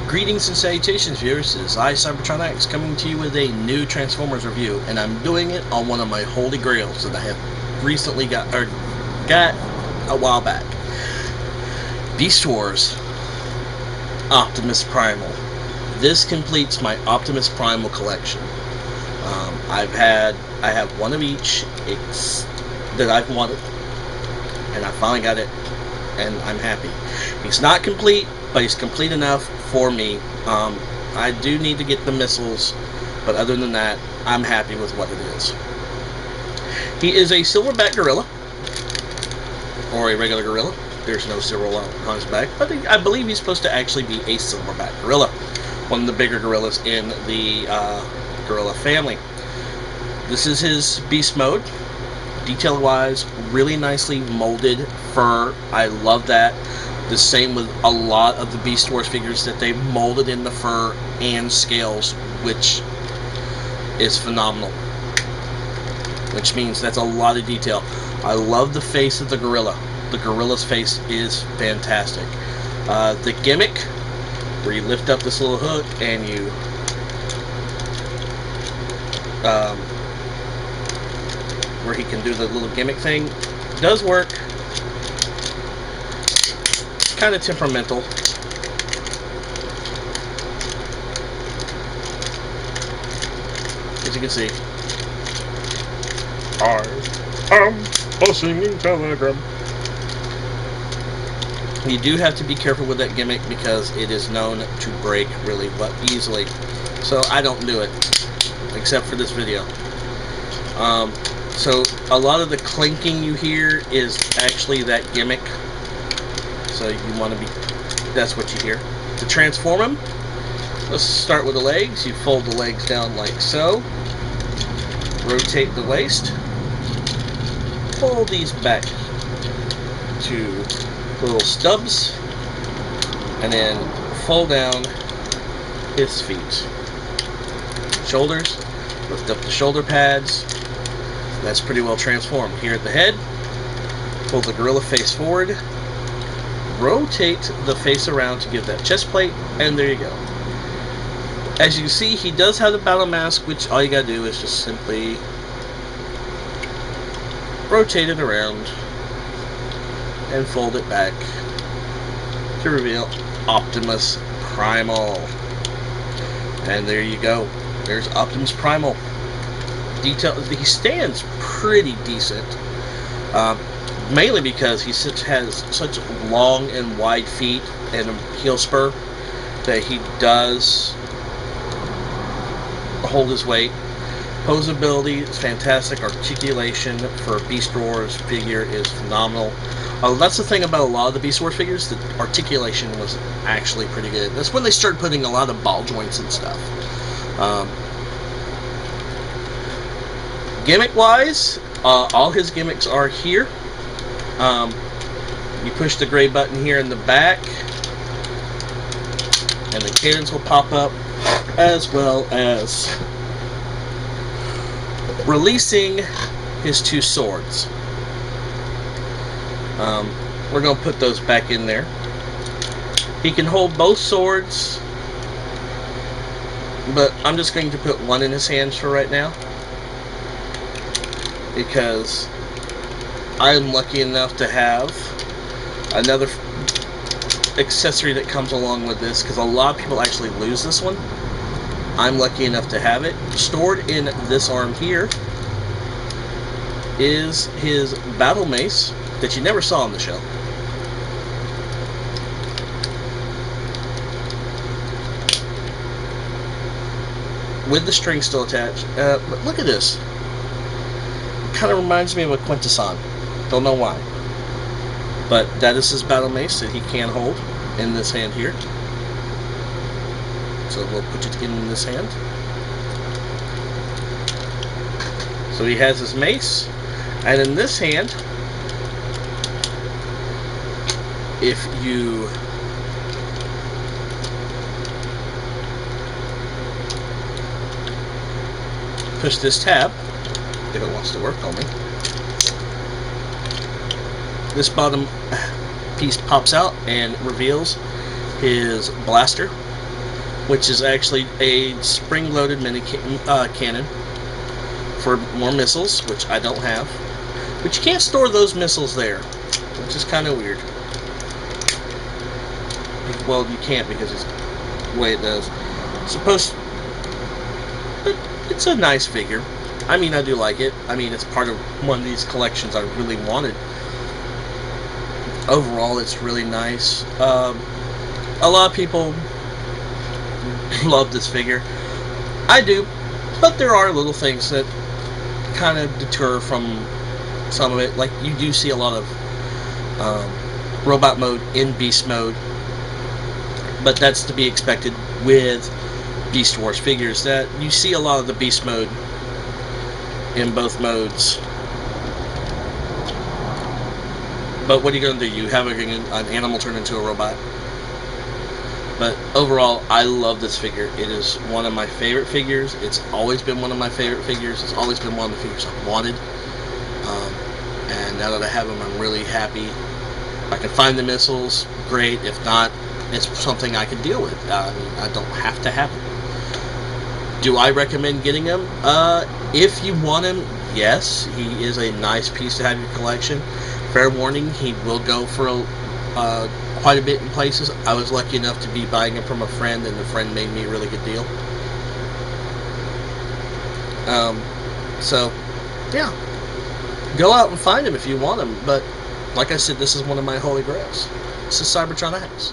Greetings and salutations, viewers. This is I, Cybertron X, coming to you with a new Transformers review, and I'm doing it on one of my holy grails that I have recently got a while back. Beast Wars Optimus Primal. This completes my Optimus Primal collection. I have one of each that I've wanted, and I finally got it, and I'm happy. He's not complete, but he's complete enough for me. I do need to get the missiles, but other than that, I'm happy with what it is. He is a silverback gorilla, or a regular gorilla. There's no silver on his back, but I believe he's supposed to actually be a silverback gorilla, one of the bigger gorillas in the gorilla family. This is his beast mode. Detail-wise, really nicely molded fur. I love that. The same with a lot of the Beast Wars figures that they molded in the fur and scales, which is phenomenal. Which means that's a lot of detail. I love the face of the gorilla. The gorilla's face is fantastic. The gimmick, where you lift up this little hook and you where he can do the little gimmick thing, does work. Kind of temperamental. As you can see, I am a singing telegram. You do have to be careful with that gimmick because it is known to break really easily. So I don't do it, except for this video. So a lot of the clinking you hear is actually that gimmick. So you want to be, that's what you hear. To transform him, let's start with the legs. You fold the legs down like so. Rotate the waist. Pull these back to little stubs. And then fold down his feet. Shoulders. Lift up the shoulder pads. That's pretty well transformed. Here at the head, pull the gorilla face forward. Rotate the face around to give that chest plate, and there you go. As you can see, he does have the battle mask, which all you gotta do is just simply rotate it around and fold it back to reveal Optimus Primal. And there you go. There's Optimus Primal. He stands pretty decent. Mainly because he has such long and wide feet and a heel spur that he does hold his weight. Posability is fantastic. Articulation for a Beast Wars figure is phenomenal. That's the thing about a lot of the Beast Wars figures, the articulation was actually pretty good. That's when they started putting a lot of ball joints and stuff. Gimmick-wise, all his gimmicks are here. You push the gray button here in the back, and the cannons will pop up, as well as releasing his two swords. We're going to put those back in there. He can hold both swords, but I'm just going to put one in his hands for right now, because I'm lucky enough to have another accessory that comes along with this, because a lot of people actually lose this one. I'm lucky enough to have it. Stored in this arm here is his battle mace that you never saw on the show. With the string still attached. But look at this. It kind of reminds me of a Quintesson. Don't know why. But that is his battle mace that he can hold in this hand here. So we'll put it in this hand. So he has his mace. And in this hand, if you push this tab, if it wants to work on me, this bottom piece pops out and reveals his blaster which is actually a spring-loaded mini cannon for more missiles, which I don't have. But you can't store those missiles there, which is kind of weird. Well, you can't because it's the way it does. It's a nice figure. I mean, I do like it. I mean, it's part of one of these collections I really wanted. Overall, it's really nice. A lot of people love this figure. I do, but there are little things that kind of deter from some of it. Like, you do see a lot of robot mode in beast mode, but that's to be expected with Beast Wars figures, that you see a lot of the beast mode in both modes. But what are you going to do? You have an animal turn into a robot. But overall, I love this figure. It is one of my favorite figures. It's always been one of my favorite figures. It's always been one of the figures I've wanted. And now that I have them, I'm really happy. If I can find the missiles, great. If not, it's something I can deal with. I mean, I don't have to have them. Do I recommend getting him? If you want him, yes. He is a nice piece to have in your collection. Fair warning, he will go for quite a bit in places. I was lucky enough to be buying him from a friend, and the friend made me a really good deal. So, yeah. Go out and find him if you want him. But, like I said, this is one of my holy grails. This is Cybertron X.